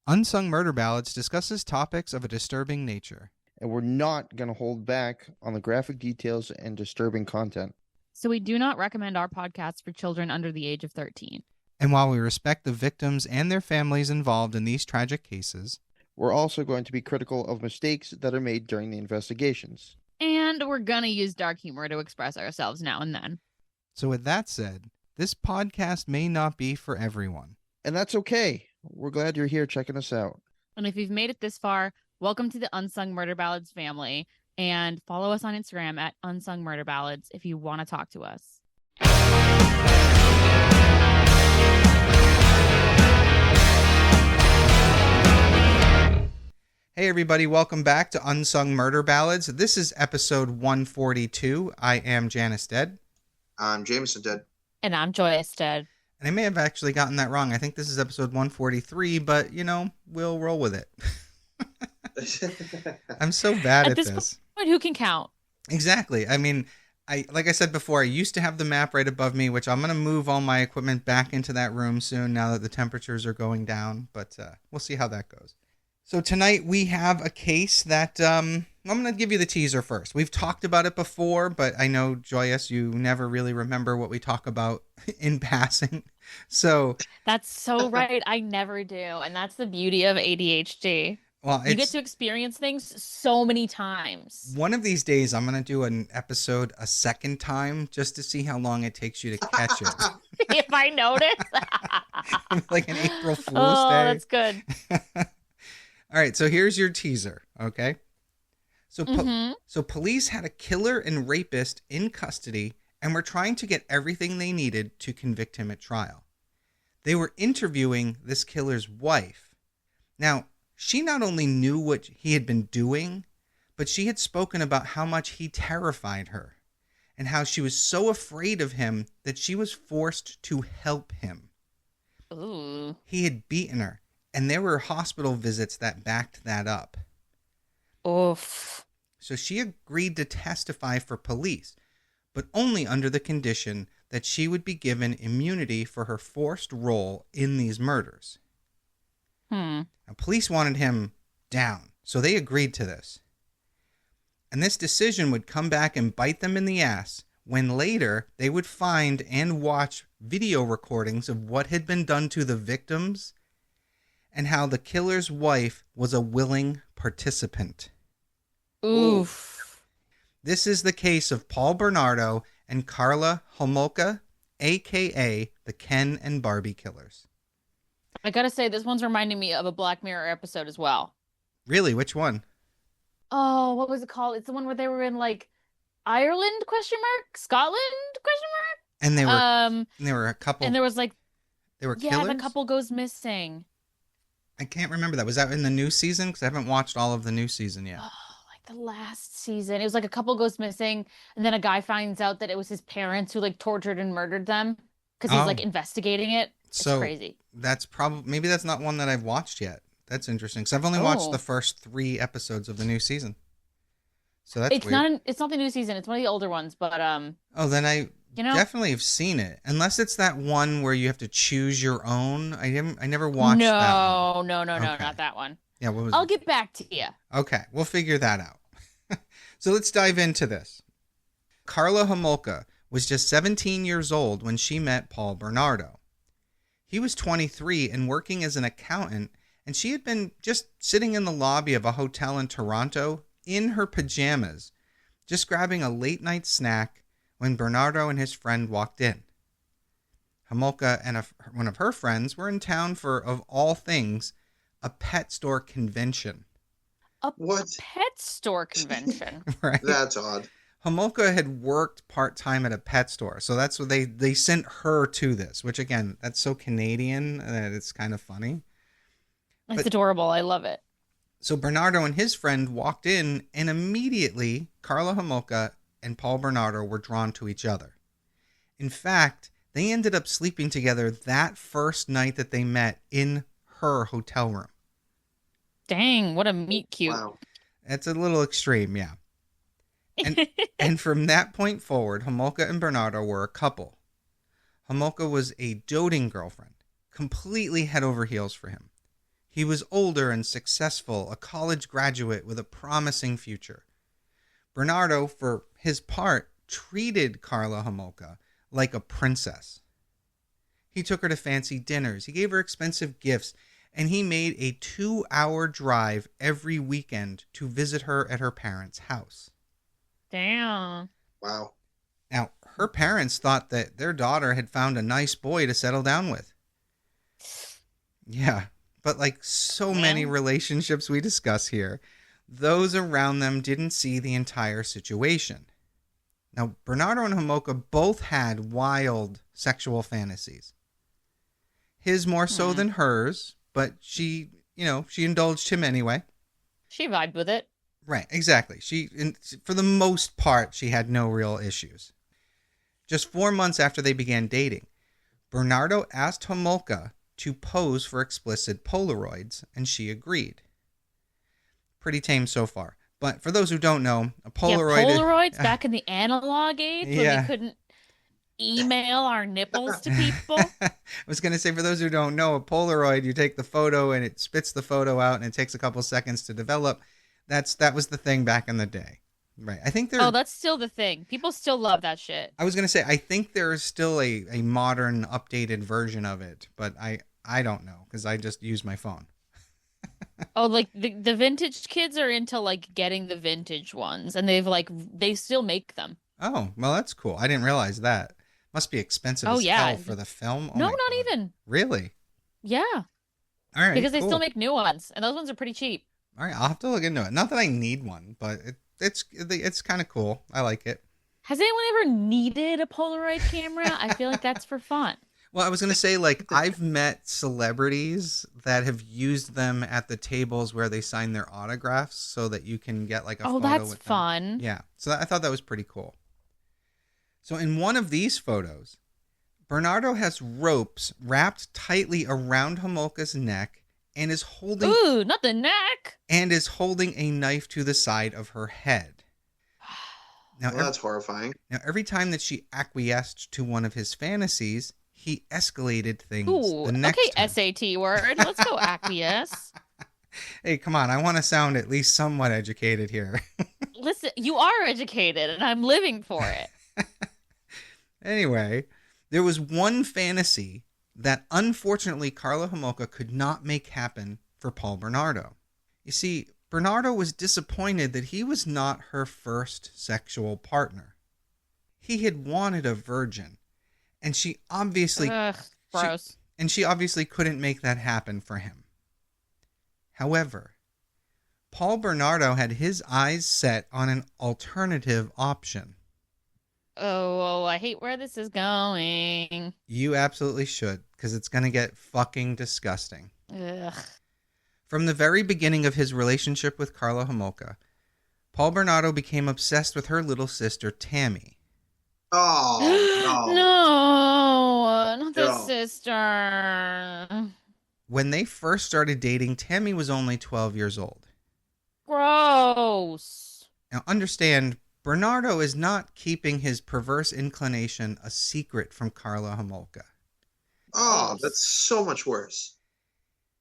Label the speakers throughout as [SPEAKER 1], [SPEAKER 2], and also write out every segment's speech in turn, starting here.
[SPEAKER 1] Unsung Murder Ballads discusses topics of a disturbing nature.
[SPEAKER 2] And we're not going to hold back on the graphic details and disturbing content.
[SPEAKER 3] So we do not recommend our podcast for children under the age of 13.
[SPEAKER 1] And while we respect the victims and their families involved in these tragic cases,
[SPEAKER 2] we're also going to be critical of mistakes that are made during the investigations.
[SPEAKER 3] And we're going to use dark humor to express ourselves now and then.
[SPEAKER 1] So with that said, this podcast may not be for everyone.
[SPEAKER 2] And that's okay. We're glad you're here checking us out.
[SPEAKER 3] And if you've made it this far, welcome to the Unsung Murder Ballads family. And follow us on Instagram at Unsung Murder Ballads if you want to talk to us.
[SPEAKER 1] Hey everybody, welcome back to Unsung Murder Ballads. This is episode 142. I am Janus Dead.
[SPEAKER 4] I'm Jameson Dead.
[SPEAKER 3] And I'm Joyous Dead.
[SPEAKER 1] And I may have actually gotten that wrong. I think this is episode 143, but, we'll roll with it. I'm so bad at this.
[SPEAKER 3] Point, who can count?
[SPEAKER 1] Exactly. I mean, like I said before, I used to have the map right above me, which I'm going to move all my equipment back into that room soon now that the temperatures are going down. But we'll see how that goes. So tonight we have a case that I'm going to give you the teaser first. We've talked about it before, but I know, Joyous, you never really remember what we talk about in passing. So
[SPEAKER 3] that's so right. I never do. And that's the beauty of ADHD.
[SPEAKER 1] Well,
[SPEAKER 3] you get to experience things so many times.
[SPEAKER 1] One of these days, I'm going to do an episode a second time just to see how long it takes you to catch it.
[SPEAKER 3] If I notice.
[SPEAKER 1] Like an April Fool's Day.
[SPEAKER 3] Oh, that's good.
[SPEAKER 1] All right, so here's your teaser, okay? So police had a killer and rapist in custody and were trying to get everything they needed to convict him at trial. They were interviewing this killer's wife. Now, she not only knew what he had been doing, but she had spoken about how much he terrified her and how she was so afraid of him that she was forced to help him.
[SPEAKER 3] Ooh.
[SPEAKER 1] He had beaten her. And there were hospital visits that backed that up.
[SPEAKER 3] Oof.
[SPEAKER 1] So she agreed to testify for police, but only under the condition that she would be given immunity for her forced role in these murders. Now, police wanted him down, so they agreed to this. And this decision would come back and bite them in the ass when later they would find and watch video recordings of what had been done to the victims and how the killer's wife was a willing participant.
[SPEAKER 3] Oof.
[SPEAKER 1] This is the case of Paul Bernardo and Karla Homolka, a.k.a. the Ken and Barbie killers.
[SPEAKER 3] I gotta say, this one's reminding me of a Black Mirror episode as well.
[SPEAKER 1] Really? Which one?
[SPEAKER 3] Oh, what was it called? It's the one where they were in, like, Ireland, ? Scotland, ?
[SPEAKER 1] And they were a couple.
[SPEAKER 3] And there was, like...
[SPEAKER 1] They were killers?
[SPEAKER 3] Yeah, the couple goes missing.
[SPEAKER 1] I can't remember that. Was that in the new season? Because I haven't watched all of the new season yet.
[SPEAKER 3] Oh, like the last season. It was like a couple goes missing, and then a guy finds out that it was his parents who like tortured and murdered them because he's like investigating it. It's crazy.
[SPEAKER 1] That's maybe that's not one that I've watched yet. That's interesting because I've only watched the first 3 episodes of the new season. So that's weird.
[SPEAKER 3] It's not the new season. It's one of the older ones, but
[SPEAKER 1] Oh, then I definitely have seen it. Unless it's that one where you have to choose your own. I never watched that one.
[SPEAKER 3] No, not that one.
[SPEAKER 1] Yeah, what was
[SPEAKER 3] I'll get back to you.
[SPEAKER 1] Okay, we'll figure that out. So let's dive into this. Karla Homolka was just 17 years old when she met Paul Bernardo. He was 23 and working as an accountant, and she had been just sitting in the lobby of a hotel in Toronto in her pajamas, just grabbing a late-night snack when Bernardo and his friend walked in. Homolka and one of her friends were in town for, of all things, a pet store convention.
[SPEAKER 4] What?
[SPEAKER 3] Pet store convention?
[SPEAKER 1] Right?
[SPEAKER 4] That's odd.
[SPEAKER 1] Homolka had worked part-time at a pet store, so that's what they sent her to this, which, again, that's so Canadian that it's kind of funny.
[SPEAKER 3] It's adorable. I love it.
[SPEAKER 1] So Bernardo and his friend walked in, and immediately Karla Homolka and Paul Bernardo were drawn to each other. In fact, they ended up sleeping together that first night that they met in her hotel room.
[SPEAKER 3] Dang, what a meet cute.
[SPEAKER 4] Wow.
[SPEAKER 1] That's a little extreme, yeah. And from that point forward, Homolka and Bernardo were a couple. Homolka was a doting girlfriend, completely head over heels for him. He was older and successful, a college graduate with a promising future. Bernardo, for his part, treated Karla Homolka like a princess. He took her to fancy dinners, he gave her expensive gifts, and he made a 2-hour drive every weekend to visit her at her parents' house.
[SPEAKER 3] Damn.
[SPEAKER 4] Wow.
[SPEAKER 1] Now, her parents thought that their daughter had found a nice boy to settle down with. Yeah, but like so many relationships we discuss here, those around them didn't see the entire situation. Now, Bernardo and Homolka both had wild sexual fantasies. His more so than hers, but she indulged him anyway.
[SPEAKER 3] She vibed with it.
[SPEAKER 1] Right, exactly. For the most part, she had no real issues. Just 4 months after they began dating, Bernardo asked Homolka to pose for explicit Polaroids, and she agreed. Pretty tame so far. But for those who don't know, a Polaroid...
[SPEAKER 3] Yeah, Polaroids back in the analog age when
[SPEAKER 1] Yeah.
[SPEAKER 3] we couldn't email our nipples to people.
[SPEAKER 1] I was going to say, for those who don't know, a Polaroid, you take the photo and it spits the photo out and it takes a couple seconds to develop. That was the thing back in the day. Right. I think
[SPEAKER 3] Oh, that's still the thing. People still love that shit.
[SPEAKER 1] I was going to say, I think there is still a modern, updated version of it, but I don't know because I just use my phone.
[SPEAKER 3] Oh, like the vintage kids are into like getting the vintage ones, and they still make them.
[SPEAKER 1] Oh, well, that's cool. I didn't realize that. Must be expensive as hell for the film. Oh
[SPEAKER 3] no,
[SPEAKER 1] my
[SPEAKER 3] not
[SPEAKER 1] God.
[SPEAKER 3] even.
[SPEAKER 1] Really?
[SPEAKER 3] Yeah.
[SPEAKER 1] All right.
[SPEAKER 3] Because they
[SPEAKER 1] cool.
[SPEAKER 3] still make new ones, and those ones are pretty cheap.
[SPEAKER 1] All right, I'll have to look into it. Not that I need one, but it's kind of cool. I like it.
[SPEAKER 3] Has anyone ever needed a Polaroid camera? I feel like that's for fun.
[SPEAKER 1] Well, I was going to say, like, I've met celebrities that have used them at the tables where they sign their autographs so that you can get, like, a photo
[SPEAKER 3] that's
[SPEAKER 1] with them.
[SPEAKER 3] fun.
[SPEAKER 1] Yeah, so I thought that was pretty cool. So in one of these photos, Bernardo has ropes wrapped tightly around Homolka's neck and is holding...
[SPEAKER 3] Ooh, not the neck!
[SPEAKER 1] And is holding a knife to the side of her head. Now,
[SPEAKER 4] that's horrifying.
[SPEAKER 1] Now, every time that she acquiesced to one of his fantasies, he escalated things.
[SPEAKER 3] Ooh,
[SPEAKER 1] the next time.
[SPEAKER 3] SAT word. Let's go acquiesce.
[SPEAKER 1] Hey, come on. I want to sound at least somewhat educated here.
[SPEAKER 3] Listen, you are educated, and I'm living for it.
[SPEAKER 1] Anyway, there was one fantasy that unfortunately Karla Homolka could not make happen for Paul Bernardo. You see, Bernardo was disappointed that he was not her first sexual partner. He had wanted a virgin, and she obviously
[SPEAKER 3] gross.
[SPEAKER 1] She obviously couldn't make that happen for him. However, Paul Bernardo had his eyes set on an alternative option.
[SPEAKER 3] Oh, I hate where this is going.
[SPEAKER 1] You absolutely should, because it's going to get fucking disgusting.
[SPEAKER 3] Ugh.
[SPEAKER 1] From the very beginning of his relationship with Karla Homolka, Paul Bernardo became obsessed with her little sister, Tammy.
[SPEAKER 4] Oh, no.
[SPEAKER 3] No, not the sister.
[SPEAKER 1] When they first started dating, Tammy was only 12 years old.
[SPEAKER 3] Gross.
[SPEAKER 1] Now, understand, Bernardo is not keeping his perverse inclination a secret from Karla Homolka.
[SPEAKER 4] Oh, that's so much worse.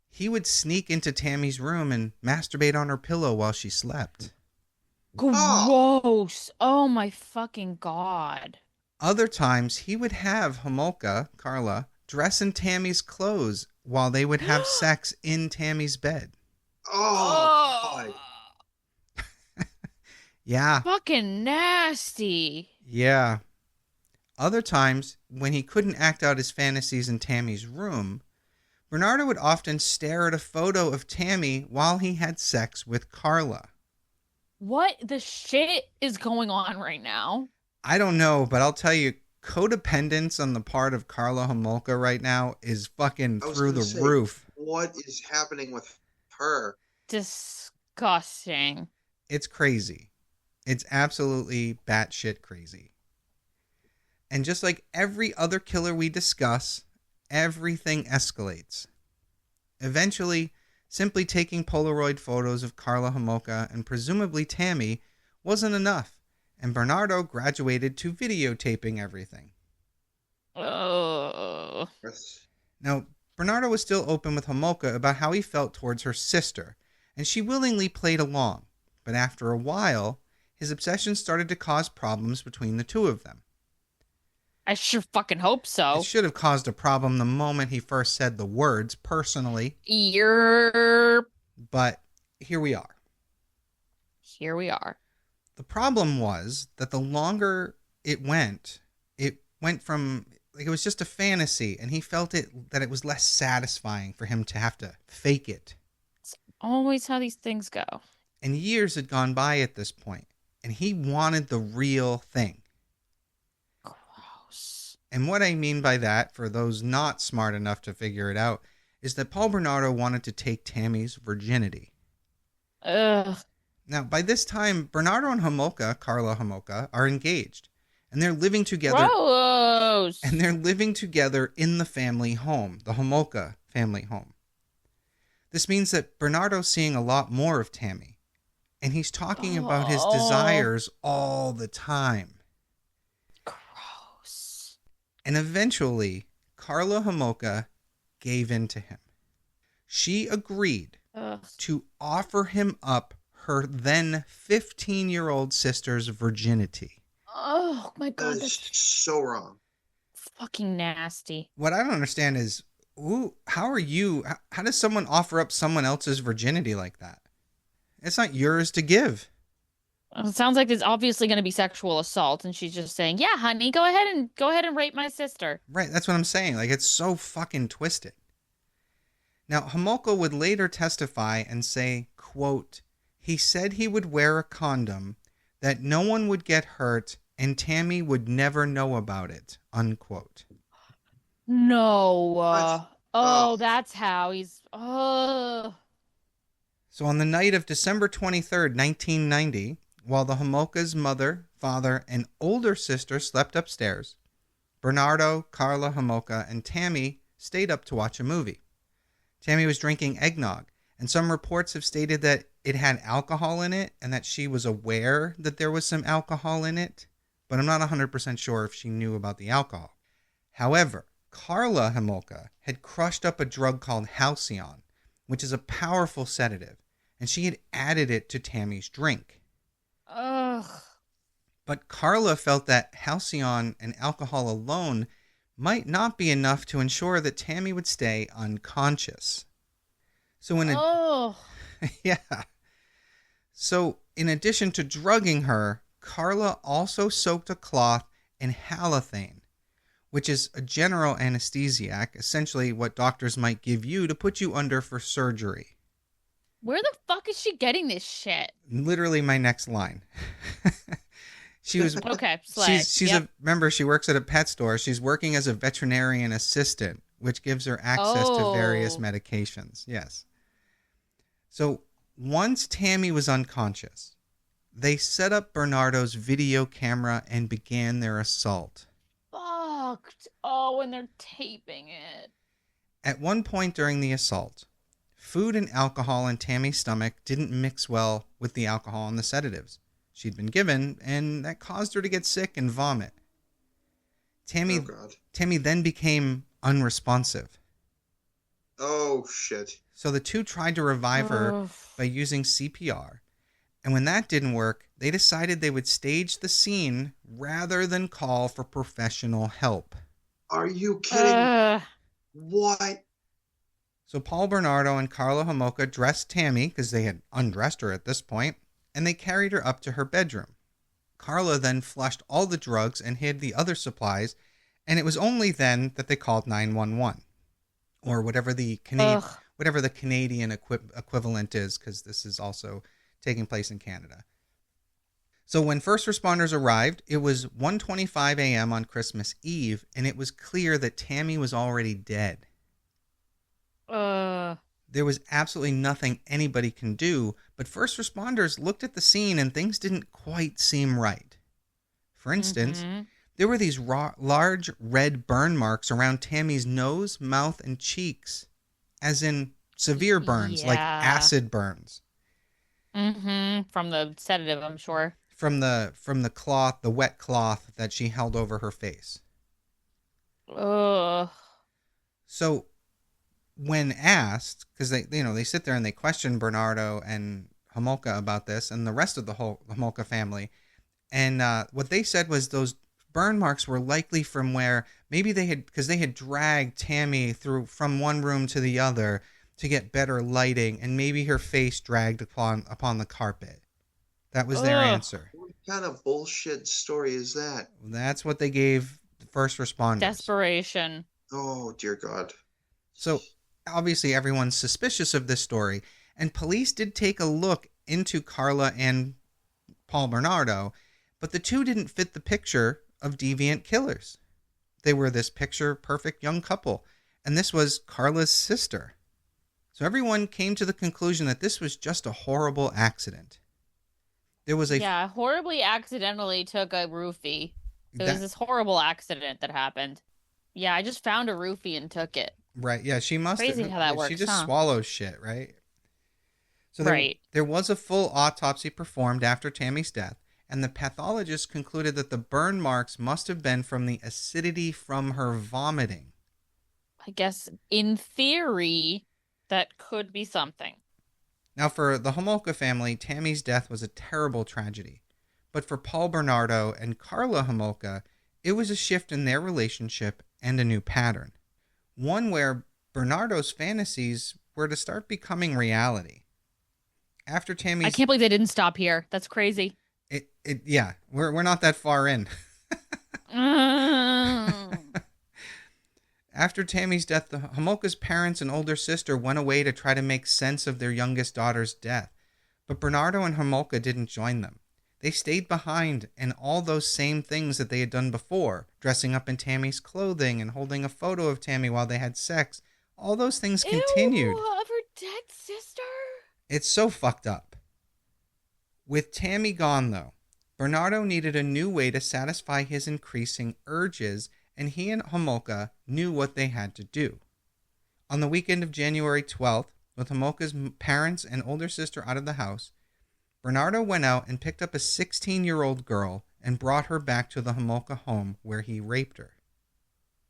[SPEAKER 1] He would sneak into Tammy's room and masturbate on her pillow while she slept.
[SPEAKER 3] Gross. Oh my fucking God.
[SPEAKER 1] Other times, he would have Homolka, Karla, dress in Tammy's clothes while they would have sex in Tammy's bed.
[SPEAKER 4] Oh.
[SPEAKER 1] Yeah.
[SPEAKER 3] Fucking nasty.
[SPEAKER 1] Yeah. Other times, when he couldn't act out his fantasies in Tammy's room, Bernardo would often stare at a photo of Tammy while he had sex with Karla.
[SPEAKER 3] What the shit is going on right now?
[SPEAKER 1] I don't know, but I'll tell you, codependence on the part of Karla Homolka right now is fucking through the roof.
[SPEAKER 4] What is happening with her?
[SPEAKER 3] Disgusting.
[SPEAKER 1] It's crazy. It's absolutely batshit crazy. And just like every other killer we discuss, everything escalates. Eventually, simply taking Polaroid photos of Karla Homolka and presumably Tammy wasn't enough, and Bernardo graduated to videotaping everything.
[SPEAKER 3] Oh.
[SPEAKER 1] Now, Bernardo was still open with Homolka about how he felt towards her sister, and she willingly played along. But after a while, his obsession started to cause problems between the two of them.
[SPEAKER 3] I sure fucking hope so.
[SPEAKER 1] It should have caused a problem the moment he first said the words, personally. But here we are.
[SPEAKER 3] Here we are.
[SPEAKER 1] The problem was that the longer it went from, like, it was just a fantasy, and he felt that it was less satisfying for him to have to fake it.
[SPEAKER 3] It's always how these things go.
[SPEAKER 1] And years had gone by at this point, and he wanted the real thing.
[SPEAKER 3] Gross.
[SPEAKER 1] And what I mean by that, for those not smart enough to figure it out, is that Paul Bernardo wanted to take Tammy's virginity.
[SPEAKER 3] Ugh.
[SPEAKER 1] Now, by this time, Bernardo and Homolka, Karla Homolka, are engaged. And they're living together.
[SPEAKER 3] Gross.
[SPEAKER 1] And they're living together in the family home, the Homolka family home. This means that Bernardo's seeing a lot more of Tammy. And he's talking about his desires all the time.
[SPEAKER 3] Gross.
[SPEAKER 1] And eventually, Karla Homolka gave in to him. She agreed to offer him up her then 15-year-old sister's virginity.
[SPEAKER 3] Oh my God,
[SPEAKER 4] That is
[SPEAKER 3] that's
[SPEAKER 4] so wrong.
[SPEAKER 3] fucking nasty.
[SPEAKER 1] What I don't understand is, how does someone offer up someone else's virginity like that? It's not yours to give.
[SPEAKER 3] It sounds like it's obviously going to be sexual assault, and she's just saying, "Yeah, honey, go ahead and rape my sister."
[SPEAKER 1] Right, that's what I'm saying. Like, it's so fucking twisted. Now, Homolka would later testify and say, quote, "He said he would wear a condom, that no one would get hurt, and Tammy would never know about it," unquote.
[SPEAKER 3] No.
[SPEAKER 4] What?
[SPEAKER 3] Oh, that's how he's. Oh.
[SPEAKER 1] So on the night of December 23rd, 1990, while the Homolka's mother, father, and older sister slept upstairs, Bernardo, Karla Homolka, and Tammy stayed up to watch a movie. Tammy was drinking eggnog, and some reports have stated that it had alcohol in it and that she was aware that there was some alcohol in it, but I'm not 100% sure if she knew about the alcohol. However, Karla Homolka had crushed up a drug called Halcyon, which is a powerful sedative, and she had added it to Tammy's drink.
[SPEAKER 3] Ugh.
[SPEAKER 1] But Karla felt that Halcyon and alcohol alone might not be enough to ensure that Tammy would stay unconscious. So So in addition to drugging her, Karla also soaked a cloth in halothane, which is a general anesthesiac, essentially what doctors might give you to put you under for surgery.
[SPEAKER 3] Where the fuck is she getting this shit?
[SPEAKER 1] Literally my next line. She was
[SPEAKER 3] okay. Slay.
[SPEAKER 1] Remember, she works at a pet store. She's working as a veterinarian assistant, which gives her access to various medications. Yes. So once Tammy was unconscious, they set up Bernardo's video camera and began their assault.
[SPEAKER 3] Fucked. Oh, and they're taping it.
[SPEAKER 1] At one point during the assault, food and alcohol in Tammy's stomach didn't mix well with the alcohol and the sedatives she'd been given, and that caused her to get sick and vomit. Tammy then became unresponsive.
[SPEAKER 4] Oh, shit.
[SPEAKER 1] So the two tried to revive her by using CPR, and when that didn't work, they decided they would stage the scene rather than call for professional help.
[SPEAKER 4] Are you kidding? What?
[SPEAKER 1] So Paul Bernardo and Karla Homolka dressed Tammy, because they had undressed her at this point, and they carried her up to her bedroom. Karla then flushed all the drugs and hid the other supplies, and it was only then that they called 911, or whatever the Canadian equivalent is, because this is also taking place in Canada. So when first responders arrived, it was 1:25 a.m. on Christmas Eve, and it was clear that Tammy was already dead. There was absolutely nothing anybody can do, but first responders looked at the scene and things didn't quite seem right. For instance, there were these large red burn marks around Tammy's nose, mouth, and cheeks, as in severe burns, like acid burns.
[SPEAKER 3] From the sedative, I'm sure.
[SPEAKER 1] From the cloth, the wet cloth that she held over her face.
[SPEAKER 3] Ugh.
[SPEAKER 1] So when asked, because they sit there and they question Bernardo and Homolka about this and the rest of the whole Homolka family. And what they said was those burn marks were likely from where maybe because they had dragged Tammy through from one room to the other to get better lighting, and maybe her face dragged upon the carpet. That was their answer.
[SPEAKER 4] What kind of bullshit story is that?
[SPEAKER 1] That's what they gave the first responders.
[SPEAKER 3] Desperation.
[SPEAKER 4] Oh, dear God.
[SPEAKER 1] So, obviously, everyone's suspicious of this story, and police did take a look into Karla and Paul Bernardo, but the two didn't fit the picture of deviant killers. They were this picture-perfect young couple, and this was Karla's sister. So everyone came to the conclusion that this was just a horrible accident. There was
[SPEAKER 3] horribly accidentally took a roofie. It was this horrible accident that happened. Yeah, I just found a roofie and took it.
[SPEAKER 1] Right, yeah, she must
[SPEAKER 3] Crazy
[SPEAKER 1] have.
[SPEAKER 3] how that works,
[SPEAKER 1] she just swallows shit, right? So
[SPEAKER 3] right.
[SPEAKER 1] There was a full autopsy performed after Tammy's death, and the pathologist concluded that the burn marks must have been from the acidity from her vomiting.
[SPEAKER 3] I guess, in theory, that could be something.
[SPEAKER 1] Now, for the Homolka family, Tammy's death was a terrible tragedy. But for Paul Bernardo and Karla Homolka, it was a shift in their relationship and a new pattern. One where Bernardo's fantasies were to start becoming reality. After Tammy's...
[SPEAKER 3] I can't believe they didn't stop here. That's crazy.
[SPEAKER 1] Yeah, we're not that far in. After Tammy's death, the Homolka's parents and older sister went away to try to make sense of their youngest daughter's death. But Bernardo and Homolka didn't join them. They stayed behind in all those same things that they had done before, dressing up in Tammy's clothing and holding a photo of Tammy while they had sex. All those things continued.
[SPEAKER 3] Ew, of her dead sister?
[SPEAKER 1] It's so fucked up. With Tammy gone, though, Bernardo needed a new way to satisfy his increasing urges, and he and Homolka knew what they had to do. On the weekend of January 12th, with Homolka's parents and older sister out of the house, Bernardo went out and picked up a 16-year-old girl and brought her back to the Homolka home where he raped her.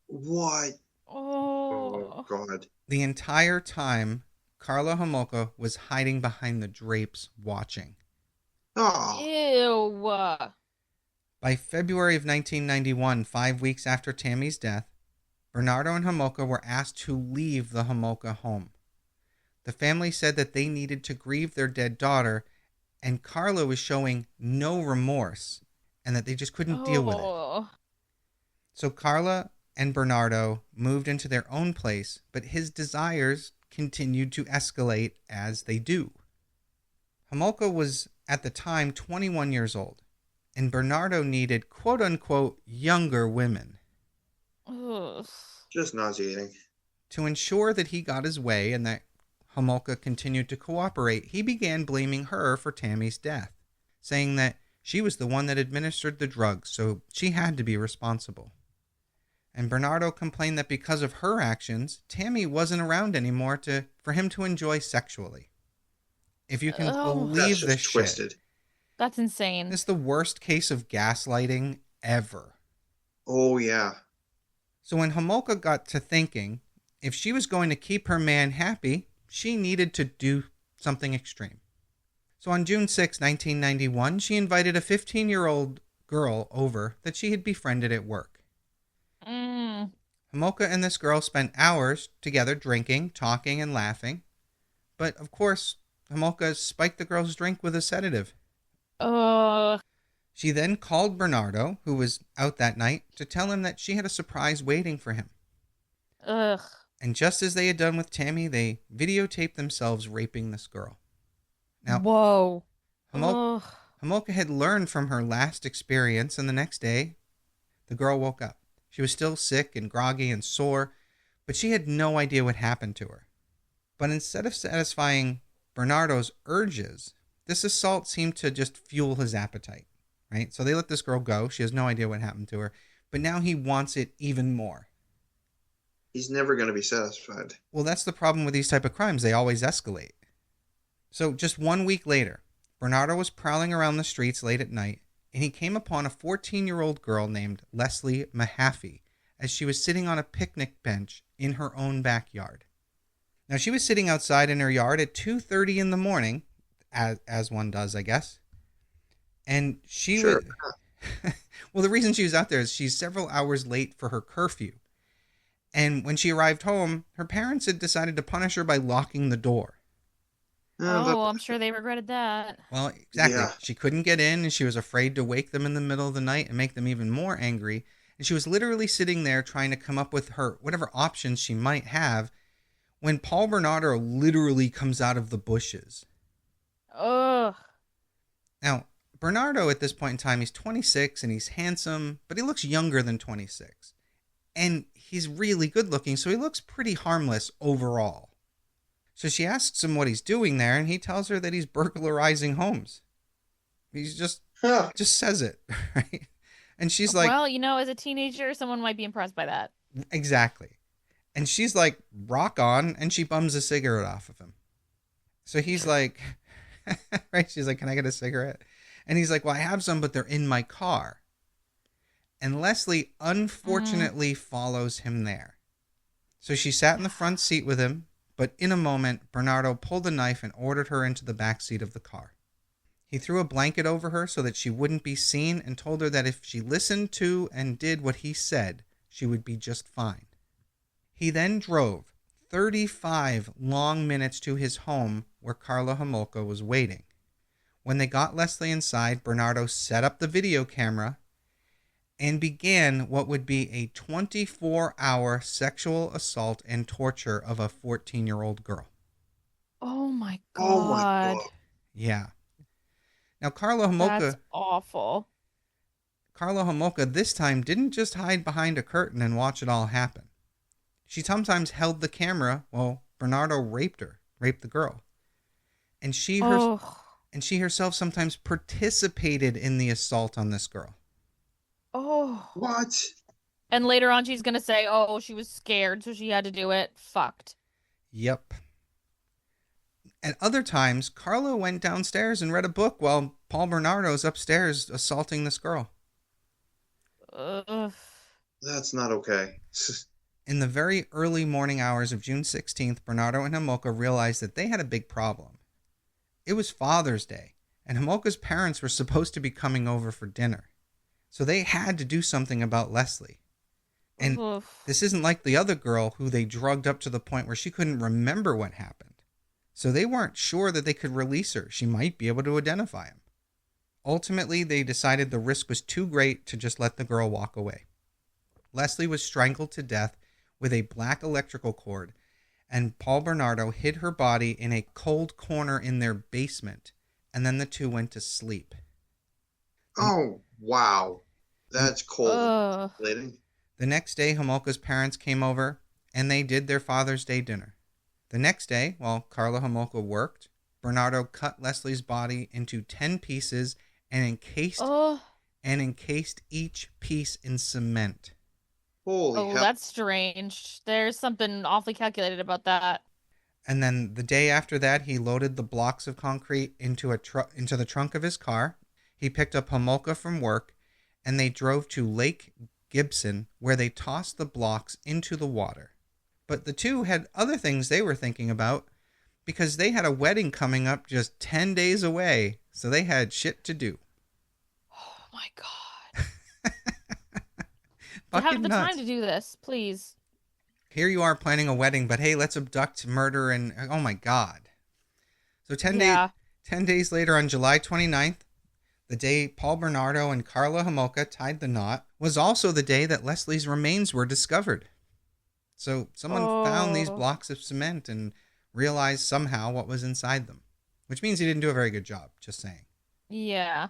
[SPEAKER 4] What?
[SPEAKER 3] Oh,
[SPEAKER 4] God.
[SPEAKER 1] The entire time, Karla Homolka was hiding behind the drapes watching.
[SPEAKER 4] Oh.
[SPEAKER 3] Ew.
[SPEAKER 1] By February of 1991, 5 weeks after Tammy's death, Bernardo and Homolka were asked to leave the Homolka home. The family said that they needed to grieve their dead daughter, and Karla was showing no remorse, and that they just couldn't deal with it. So Karla and Bernardo moved into their own place, but his desires continued to escalate as they do. Homolka was, at the time, 21 years old, and Bernardo needed quote-unquote younger women.
[SPEAKER 3] Ugh.
[SPEAKER 4] Just nauseating.
[SPEAKER 1] To ensure that he got his way and that Homolka continued to cooperate, he began blaming her for Tammy's death, saying that she was the one that administered the drugs, so she had to be responsible. And Bernardo complained that because of her actions, Tammy wasn't around anymore for him to enjoy sexually. If you can believe this shit.
[SPEAKER 4] Twisted.
[SPEAKER 3] That's insane.
[SPEAKER 1] This is the worst case of gaslighting ever.
[SPEAKER 4] Oh, yeah.
[SPEAKER 1] So when Homolka got to thinking, if she was going to keep her man happy, she needed to do something extreme. So on June 6, 1991, she invited a 15-year-old girl over that she had befriended at work. Homolka and this girl spent hours together drinking, talking, and laughing. But, of course, Homolka spiked the girl's drink with a sedative. She then called Bernardo, who was out that night, to tell him that she had a surprise waiting for him.
[SPEAKER 3] Ugh.
[SPEAKER 1] And just as they had done with Tammy, they videotaped themselves raping this girl. Now,
[SPEAKER 3] whoa.
[SPEAKER 1] Homolka had learned from her last experience, and the next day, the girl woke up. She was still sick and groggy and sore, but she had no idea what happened to her. But instead of satisfying Bernardo's urges, this assault seemed to just fuel his appetite, right? So they let this girl go. She has no idea what happened to her, but now he wants it even more.
[SPEAKER 4] He's never going to be satisfied.
[SPEAKER 1] Well, that's the problem with these type of crimes. They always escalate. So just 1 week later, Bernardo was prowling around the streets late at night, and he came upon a 14-year-old girl named Leslie Mahaffey as she was sitting on a picnic bench in her own backyard. Now, she was sitting outside in her yard at 2:30 in the morning, as one does, I guess. And she
[SPEAKER 4] Sure.
[SPEAKER 1] was... Well, the reason she was out there is she's several hours late for her curfew. And when she arrived home, her parents had decided to punish her by locking the door.
[SPEAKER 3] I'm sure they regretted that.
[SPEAKER 1] Well, exactly.
[SPEAKER 4] Yeah.
[SPEAKER 1] She couldn't get in, and she was afraid to wake them in the middle of the night and make them even more angry. And she was literally sitting there trying to come up with her whatever options she might have when Paul Bernardo literally comes out of the bushes.
[SPEAKER 3] Ugh.
[SPEAKER 1] Now, Bernardo at this point in time, he's 26 and he's handsome, but he looks younger than 26. And he's really good looking, so he looks pretty harmless overall. So she asks him what he's doing there, and he tells her that he's burglarizing homes. He's just says it, right? And she's like...
[SPEAKER 3] Well, as a teenager, someone might be impressed by that.
[SPEAKER 1] Exactly. And she's like, rock on, and she bums a cigarette off of him. So he's like... right? She's like, can I get a cigarette? And he's like, well, I have some, but they're in my car. And Leslie unfortunately follows him there. So she sat in the front seat with him, but in a moment, Bernardo pulled a knife and ordered her into the back seat of the car. He threw a blanket over her so that she wouldn't be seen and told her that if she listened to and did what he said, she would be just fine. He then drove 35 long minutes to his home where Karla Homolka was waiting. When they got Leslie inside, Bernardo set up the video camera and began what would be a 24-hour sexual assault and torture of a 14-year-old girl.
[SPEAKER 3] Oh my God.
[SPEAKER 4] Oh my God.
[SPEAKER 1] Yeah. Now, Karla Homolka...
[SPEAKER 3] That's awful.
[SPEAKER 1] Karla Homolka this time didn't just hide behind a curtain and watch it all happen. She sometimes held the camera while Bernardo raped the girl. And she herself sometimes participated in the assault on this girl.
[SPEAKER 3] Oh.
[SPEAKER 4] What?
[SPEAKER 3] And later on, she's going to say, she was scared, so she had to do it. Fucked.
[SPEAKER 1] Yep. At other times, Karla went downstairs and read a book while Paul Bernardo's upstairs assaulting this girl.
[SPEAKER 3] Ugh.
[SPEAKER 4] That's not okay.
[SPEAKER 1] In the very early morning hours of June 16th, Bernardo and Homolka realized that they had a big problem. It was Father's Day, and Homolka's parents were supposed to be coming over for dinner. So they had to do something about Leslie. And this isn't like the other girl who they drugged up to the point where she couldn't remember what happened. So they weren't sure that they could release her. She might be able to identify him. Ultimately, they decided the risk was too great to just let the girl walk away. Leslie was strangled to death with a black electrical cord, and Paul Bernardo hid her body in a cold corner in their basement, and then the two went to sleep.
[SPEAKER 4] Oh, wow. That's cold.
[SPEAKER 1] The next day, Homolka's parents came over, and they did their Father's Day dinner. The next day, while Karla Homolka worked, Bernardo cut Leslie's body into 10 pieces and encased each piece in cement.
[SPEAKER 4] Holy hell.
[SPEAKER 3] That's strange. There's something awfully calculated about that.
[SPEAKER 1] And then the day after that, he loaded the blocks of concrete into the trunk of his car. He picked up Homolka from work, and they drove to Lake Gibson, where they tossed the blocks into the water. But the two had other things they were thinking about, because they had a wedding coming up just 10 days away, so they had shit to do.
[SPEAKER 3] Oh my God.
[SPEAKER 1] Fucking
[SPEAKER 3] have the
[SPEAKER 1] nuts.
[SPEAKER 3] time to do this, please.
[SPEAKER 1] Here you are planning a wedding, but hey, let's abduct, murder, and oh my God. So 10 days later, on July 29th, the day Paul Bernardo and Karla Homolka tied the knot, was also the day that Leslie's remains were discovered. So someone found these blocks of cement and realized somehow what was inside them, which means he didn't do a very good job, just saying.
[SPEAKER 3] Yeah.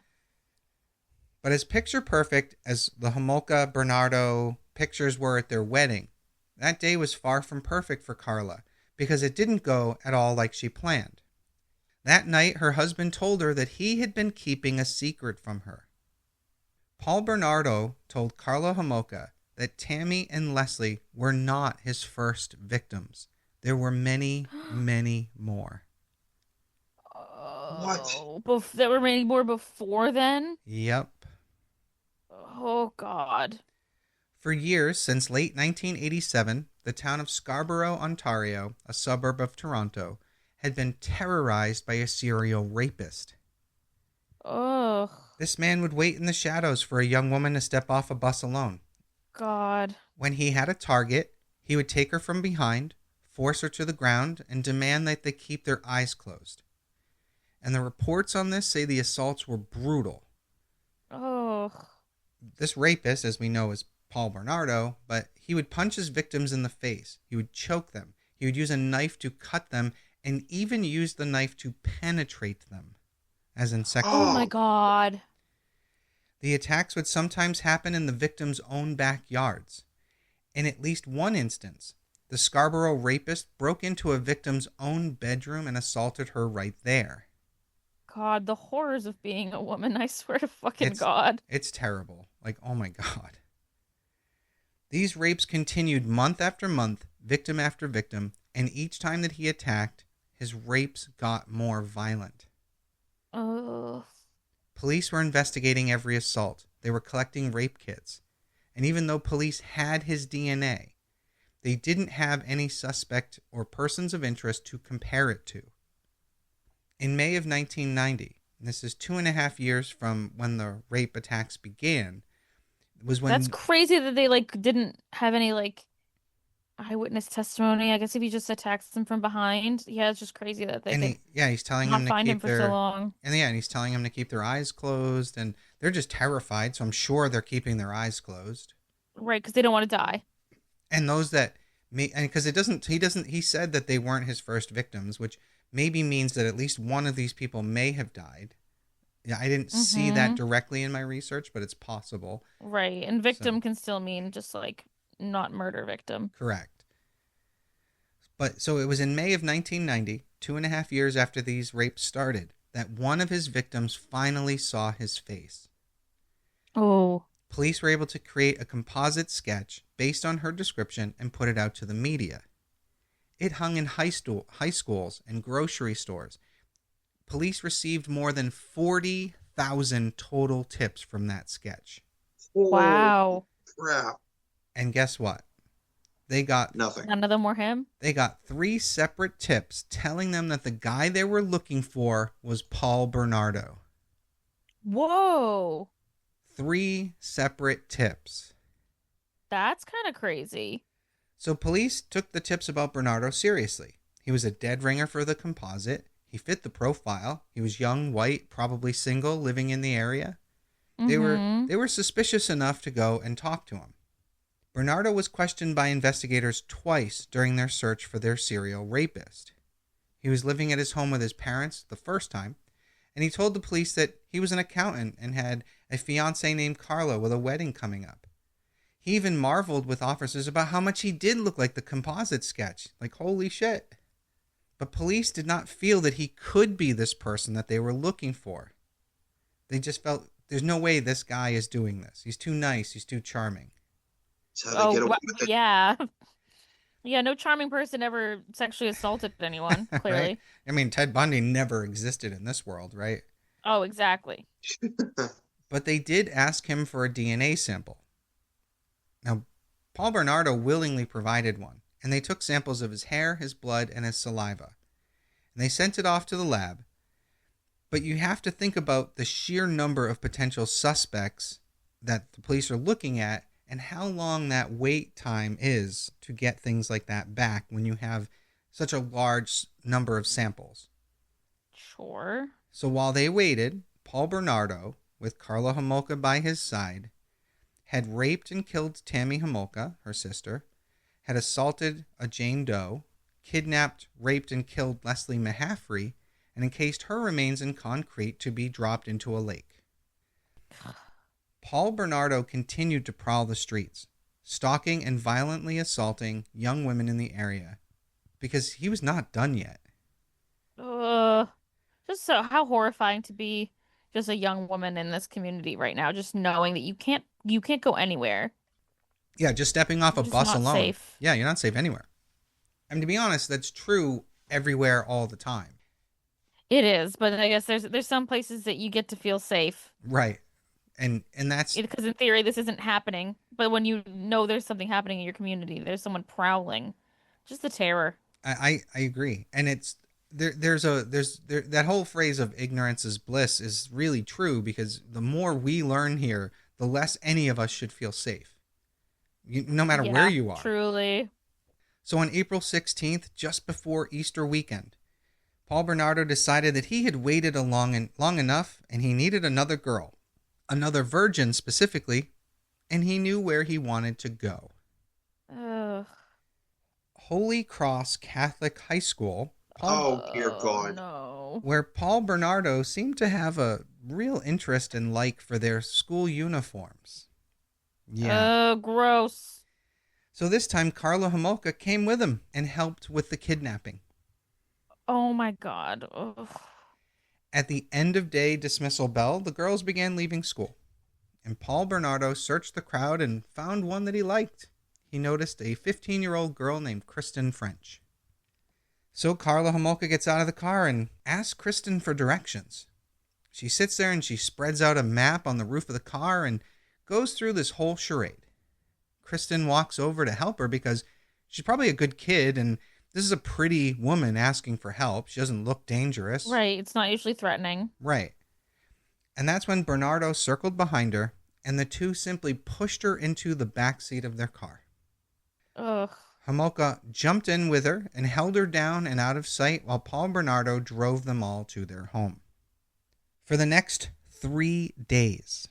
[SPEAKER 1] But as picture perfect as the Homolka Bernardo pictures were at their wedding, that day was far from perfect for Karla, because it didn't go at all like she planned. That night, her husband told her that he had been keeping a secret from her. Paul Bernardo told Karla Homolka that Tammy and Leslie were not his first victims. There were many, many more.
[SPEAKER 4] What?
[SPEAKER 3] There were many more before then?
[SPEAKER 1] Yep.
[SPEAKER 3] Oh, God.
[SPEAKER 1] For years, since late 1987, the town of Scarborough, Ontario, a suburb of Toronto, had been terrorized by a serial rapist.
[SPEAKER 3] Oh.
[SPEAKER 1] This man would wait in the shadows for a young woman to step off a bus alone.
[SPEAKER 3] God.
[SPEAKER 1] When he had a target, he would take her from behind, force her to the ground, and demand that they keep their eyes closed. And the reports on this say the assaults were brutal.
[SPEAKER 3] Oh.
[SPEAKER 1] This rapist, as we know, is Paul Bernardo, but he would punch his victims in the face. He would choke them. He would use a knife to cut them and even use the knife to penetrate them, as in sex.
[SPEAKER 3] Oh my God.
[SPEAKER 1] The attacks would sometimes happen in the victim's own backyards. In at least one instance, the Scarborough rapist broke into a victim's own bedroom and assaulted her right there.
[SPEAKER 3] God, the horrors of being a woman, I swear to fucking God.
[SPEAKER 1] It's terrible. Like, oh my God. These rapes continued month after month, victim after victim, and each time that he attacked, his rapes got more violent.
[SPEAKER 3] Oh.
[SPEAKER 1] Police were investigating every assault. They were collecting rape kits. And even though police had his DNA, they didn't have any suspect or persons of interest to compare it to. In May of 1990, and this is 2.5 years from when the rape attacks began, was when...
[SPEAKER 3] That's crazy that they, didn't have any, eyewitness testimony. I guess if he just attacks them from behind. Yeah, it's just crazy that they
[SPEAKER 1] he's telling
[SPEAKER 3] not
[SPEAKER 1] him to
[SPEAKER 3] find
[SPEAKER 1] keep
[SPEAKER 3] him for so long.
[SPEAKER 1] And he's telling him to keep their eyes closed, and they're just terrified, so I'm sure they're keeping their eyes closed.
[SPEAKER 3] Right, because they don't want to die.
[SPEAKER 1] And those that... because he said that they weren't his first victims, which maybe means that at least one of these people may have died. Yeah, I didn't see that directly in my research, but it's possible.
[SPEAKER 3] Right, and victim can still mean just not murder victim.
[SPEAKER 1] Correct. But so it was in May of 1990, 2.5 years after these rapes started, that one of his victims finally saw his face.
[SPEAKER 3] Oh.
[SPEAKER 1] Police were able to create a composite sketch based on her description and put it out to the media. It hung in high schools and grocery stores. Police received more than 40,000 total tips from that sketch.
[SPEAKER 3] Wow.
[SPEAKER 4] Crap.
[SPEAKER 1] And guess what? They got
[SPEAKER 4] nothing.
[SPEAKER 3] None of them were him?
[SPEAKER 1] They got 3 separate tips telling them that the guy they were looking for was Paul Bernardo.
[SPEAKER 3] Whoa.
[SPEAKER 1] 3 separate tips.
[SPEAKER 3] That's kind of crazy.
[SPEAKER 1] So police took the tips about Bernardo seriously. He was a dead ringer for the composite. He fit the profile. He was young, white, probably single, living in the area. They were suspicious enough to go and talk to him. Bernardo was questioned by investigators twice during their search for their serial rapist. He was living at his home with his parents the first time, and he told the police that he was an accountant and had a fiancée named Karla with a wedding coming up. He even marveled with officers about how much he did look like the composite sketch. Like, holy shit. But police did not feel that he could be this person that they were looking for. They just felt, there's no way this guy is doing this. He's too nice. He's too charming.
[SPEAKER 4] That's how they get away with it.
[SPEAKER 3] Yeah. Yeah, no charming person ever sexually assaulted anyone, clearly.
[SPEAKER 1] Right? I mean, Ted Bundy never existed in this world, right?
[SPEAKER 3] Oh, exactly.
[SPEAKER 1] But they did ask him for a DNA sample. Now, Paul Bernardo willingly provided one, and they took samples of his hair, his blood, and his saliva. And they sent it off to the lab. But you have to think about the sheer number of potential suspects that the police are looking at and how long that wait time is to get things like that back when you have such a large number of samples.
[SPEAKER 3] Sure.
[SPEAKER 1] So while they waited, Paul Bernardo, with Karla Homolka by his side, had raped and killed Tammy Homolka, her sister, had assaulted a Jane Doe, kidnapped, raped, and killed Leslie Mahaffrey, and encased her remains in concrete to be dropped into a lake. Paul Bernardo continued to prowl the streets, stalking and violently assaulting young women in the area, because he was not done yet.
[SPEAKER 3] Just so how horrifying to be just a young woman in this community right now, just knowing that you can't go anywhere.
[SPEAKER 1] Yeah, just stepping off a bus alone.
[SPEAKER 3] Safe.
[SPEAKER 1] Yeah, you're not safe anywhere. I mean, to be honest, that's true everywhere all the time.
[SPEAKER 3] It is, but I guess there's some places that you get to feel safe.
[SPEAKER 1] Right. And that's
[SPEAKER 3] Because in theory, this isn't happening. But when you know there's something happening in your community, there's someone prowling. Just the terror.
[SPEAKER 1] I agree. And it's there that whole phrase of ignorance is bliss is really true, because the more we learn here, the less any of us should feel safe. No matter where you are.
[SPEAKER 3] Truly.
[SPEAKER 1] So on April 16th, just before Easter weekend, Paul Bernardo decided that he had waited long enough and he needed another girl, another virgin specifically, and he knew where he wanted to go.
[SPEAKER 3] Ugh.
[SPEAKER 1] Holy Cross Catholic High School.
[SPEAKER 4] Oh, dear God.
[SPEAKER 3] No.
[SPEAKER 1] Where Paul Bernardo seemed to have a real interest and like for their school uniforms. Yeah.
[SPEAKER 3] Gross.
[SPEAKER 1] So this time, Karla Homolka came with him and helped with the kidnapping.
[SPEAKER 3] Oh my God. Ugh.
[SPEAKER 1] At the end of day dismissal bell, the girls began leaving school, and Paul Bernardo searched the crowd and found one that he liked. He noticed a 15-year-old girl named Kristen French. So Karla Homolka gets out of the car and asks Kristen for directions. She sits there and she spreads out a map on the roof of the car and goes through this whole charade. Kristen walks over to help her because she's probably a good kid, and this is a pretty woman asking for help. She doesn't look dangerous.
[SPEAKER 3] Right. It's not usually threatening.
[SPEAKER 1] Right. And that's when Bernardo circled behind her, and the two simply pushed her into the back seat of their car.
[SPEAKER 3] Ugh.
[SPEAKER 1] Homolka jumped in with her and held her down and out of sight while Paul Bernardo drove them all to their home. For the next 3 days,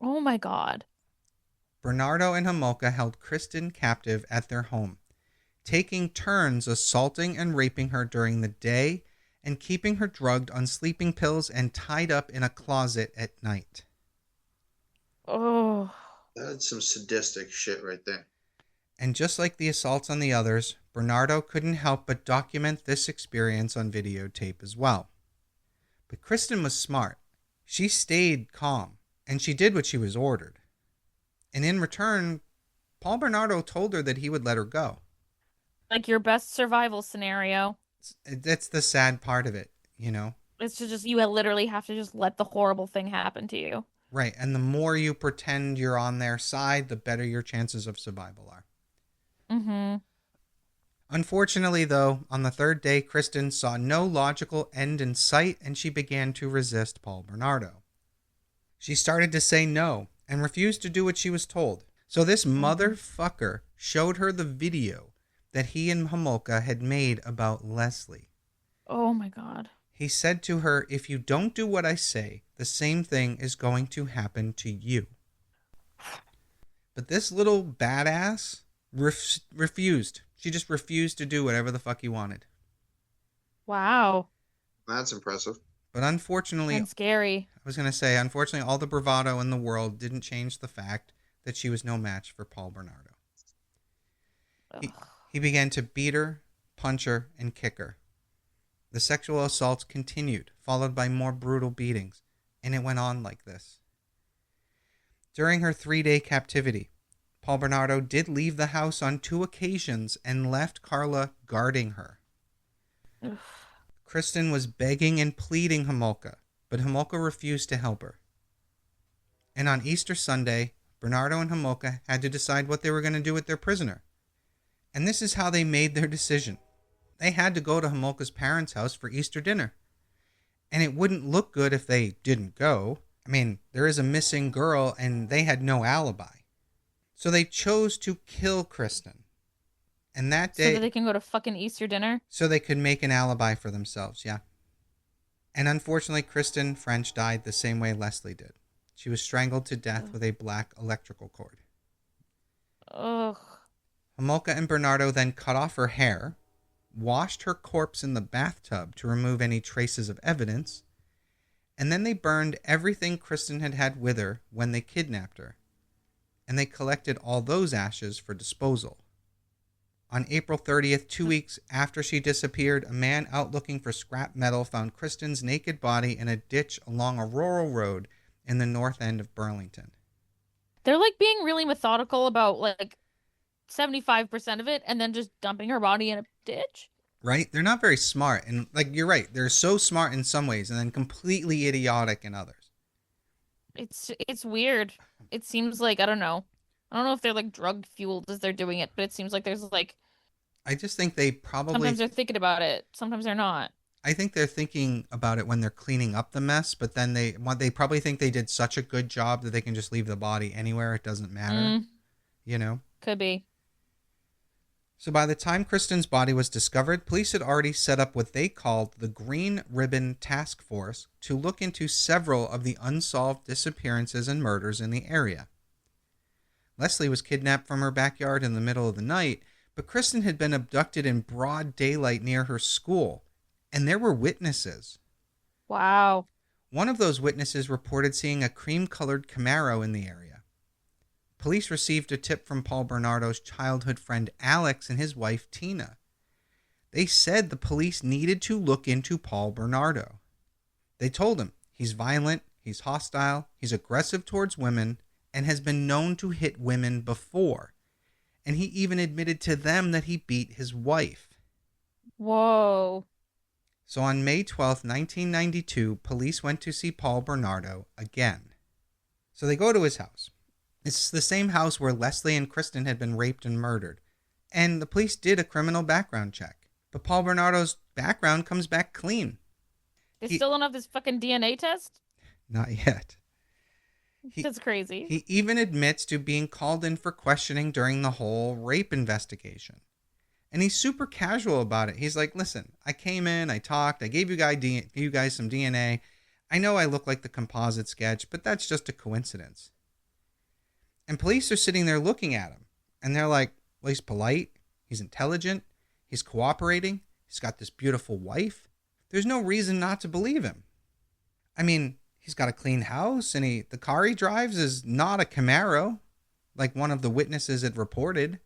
[SPEAKER 3] Oh my God.
[SPEAKER 1] Bernardo and Homolka held Kristen captive at their home, taking turns assaulting and raping her during the day and keeping her drugged on sleeping pills and tied up in a closet at night.
[SPEAKER 3] Oh.
[SPEAKER 4] That's some sadistic shit right there.
[SPEAKER 1] And just like the assaults on the others, Bernardo couldn't help but document this experience on videotape as well. But Kristen was smart. She stayed calm, and she did what she was ordered. And in return, Paul Bernardo told her that he would let her go.
[SPEAKER 3] Like your best survival scenario.
[SPEAKER 1] That's the sad part of it, you know?
[SPEAKER 3] It's just you literally have to just let the horrible thing happen to you.
[SPEAKER 1] Right, and the more you pretend you're on their side, the better your chances of survival are.
[SPEAKER 3] Mm-hmm.
[SPEAKER 1] Unfortunately, though, on the third day, Kristen saw no logical end in sight, and she began to resist Paul Bernardo. She started to say no and refused to do what she was told. So this motherfucker showed her the video that he and Homolka had made about Leslie.
[SPEAKER 3] Oh my God.
[SPEAKER 1] He said to her, "If you don't do what I say, the same thing is going to happen to you." But this little badass refused. She just refused to do whatever the fuck he wanted.
[SPEAKER 3] Wow.
[SPEAKER 4] That's impressive.
[SPEAKER 1] But unfortunately,
[SPEAKER 3] And scary.
[SPEAKER 1] I was going to say, unfortunately, all the bravado in the world didn't change the fact that she was no match for Paul Bernardo. He began to beat her, punch her, and kick her. The sexual assaults continued, followed by more brutal beatings, and it went on like this. During her 3-day captivity, Paul Bernardo did leave the house on 2 occasions and left Karla guarding her.
[SPEAKER 3] Ugh.
[SPEAKER 1] Kristen was begging and pleading Homolka, but Homolka refused to help her. And on Easter Sunday, Bernardo and Homolka had to decide what they were going to do with their prisoner. And this is how they made their decision. They had to go to Homolka's parents' house for Easter dinner. And it wouldn't look good if they didn't go. I mean, there is a missing girl and they had no alibi. So they chose to kill Kristen. And that day...
[SPEAKER 3] So that they can go to fucking Easter dinner?
[SPEAKER 1] So they could make an alibi for themselves, yeah. And unfortunately, Kristen French died the same way Leslie did. She was strangled to death with a black electrical cord.
[SPEAKER 3] Ugh.
[SPEAKER 1] Homolka and Bernardo then cut off her hair, washed her corpse in the bathtub to remove any traces of evidence, and then they burned everything Kristen had had with her when they kidnapped her. And they collected all those ashes for disposal. On April 30th, 2 weeks after she disappeared, a man out looking for scrap metal found Kristen's naked body in a ditch along a rural road in the north end of Burlington.
[SPEAKER 3] They're like being really methodical about like 75% of it and then just dumping her body in a ditch.
[SPEAKER 1] Right? They're not very smart. And like, you're right. They're so smart in some ways and then completely idiotic in others.
[SPEAKER 3] It's weird. It seems like, I don't know. I don't know if they're like drug fueled as they're doing it, but it seems like there's like
[SPEAKER 1] I just think they
[SPEAKER 3] sometimes
[SPEAKER 1] probably,
[SPEAKER 3] they're thinking about it, sometimes they're not.
[SPEAKER 1] I think they're thinking about it when they're cleaning up the mess, but then they probably think they did such a good job that they can just leave the body anywhere. It doesn't matter,
[SPEAKER 3] Mm,
[SPEAKER 1] you know?
[SPEAKER 3] could be.
[SPEAKER 1] So by the time Kristen's body was discovered, police had already set up what they called the Green Ribbon Task Force to look into several of the unsolved disappearances and murders in the area. Leslie was kidnapped from her backyard in the middle of the night, but Kristen had been abducted in broad daylight near her school, and there were witnesses.
[SPEAKER 3] Wow.
[SPEAKER 1] One of those witnesses reported seeing a cream-colored Camaro in the area. Police received a tip from Paul Bernardo's childhood friend Alex and his wife Tina. They said the police needed to look into Paul Bernardo. They told him he's violent, he's hostile, he's aggressive towards women, and has been known to hit women before. And he even admitted to them that he beat his wife.
[SPEAKER 3] Whoa.
[SPEAKER 1] So on May 12th, 1992, police went to see Paul Bernardo again. So they go to his house. It's the same house where Leslie and Kristen had been raped and murdered. And the police did a criminal background check. But Paul Bernardo's background comes back clean.
[SPEAKER 3] They still don't have this fucking DNA test?
[SPEAKER 1] Not yet.
[SPEAKER 3] That's crazy.
[SPEAKER 1] He even admits to being called in for questioning during the whole rape investigation. And he's super casual about it. He's like, listen, I came in, I talked, I gave you guys some DNA. I know I look like the composite sketch, but that's just a coincidence. And police are sitting there looking at him. And they're like, well, he's polite. He's intelligent. He's cooperating. He's got this beautiful wife. There's no reason not to believe him. I mean, he's got a clean house. And the car he drives is not a Camaro, like one of the witnesses had reported.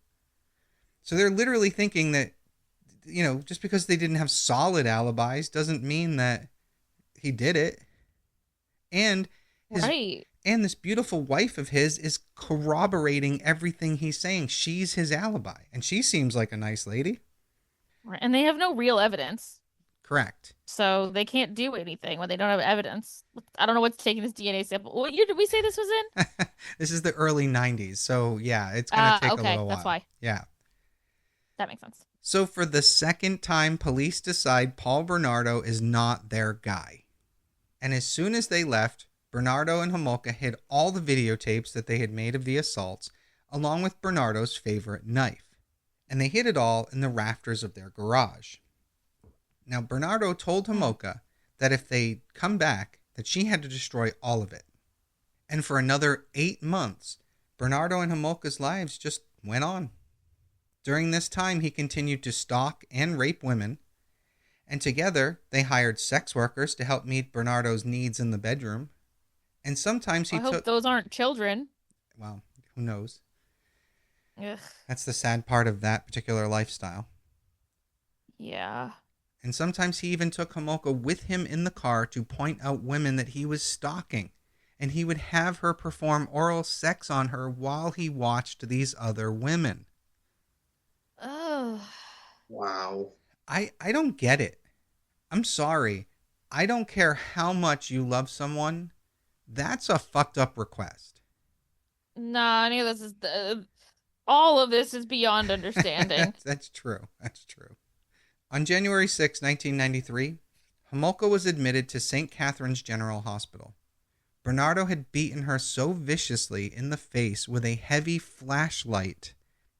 [SPEAKER 1] So they're literally thinking that, you know, just because they didn't have solid alibis doesn't mean that he did it. And
[SPEAKER 3] Right.
[SPEAKER 1] And this beautiful wife of his is corroborating everything he's saying. She's his alibi. And she seems like a nice lady.
[SPEAKER 3] Right. And they have no real evidence.
[SPEAKER 1] Correct.
[SPEAKER 3] So they can't do anything when they don't have evidence. I don't know what's taking this DNA sample. What year did we say this was in?
[SPEAKER 1] This is the early 90s. So, yeah, it's going to take a little while.
[SPEAKER 3] That's why.
[SPEAKER 1] Yeah.
[SPEAKER 3] That makes sense.
[SPEAKER 1] So, for the second time, police decide Paul Bernardo is not their guy. And as soon as they left, Bernardo and Homolka hid all the videotapes that they had made of the assaults, along with Bernardo's favorite knife. And they hid it all in the rafters of their garage. Now, Bernardo told Homolka that if they come back, that she had to destroy all of it. And for another 8 months, Bernardo and Homolka's lives just went on. During this time, he continued to stalk and rape women. And together, they hired sex workers to help meet Bernardo's needs in the bedroom. And sometimes he
[SPEAKER 3] I hope those aren't children.
[SPEAKER 1] Well, who knows?
[SPEAKER 3] Ugh.
[SPEAKER 1] That's the sad part of that particular lifestyle.
[SPEAKER 3] Yeah.
[SPEAKER 1] And sometimes he even took Homolka with him in the car to point out women that he was stalking. And he would have her perform oral sex on her while he watched these other women.
[SPEAKER 3] Oh.
[SPEAKER 4] Wow.
[SPEAKER 1] I don't get it. I'm sorry. I don't care how much you love someone. That's a fucked up request.
[SPEAKER 3] Nah, any of this is all of this is beyond understanding.
[SPEAKER 1] That's true. That's true. On January 6, 1993, Homolka was admitted to St. Catherine's General Hospital. Bernardo had beaten her so viciously in the face with a heavy flashlight,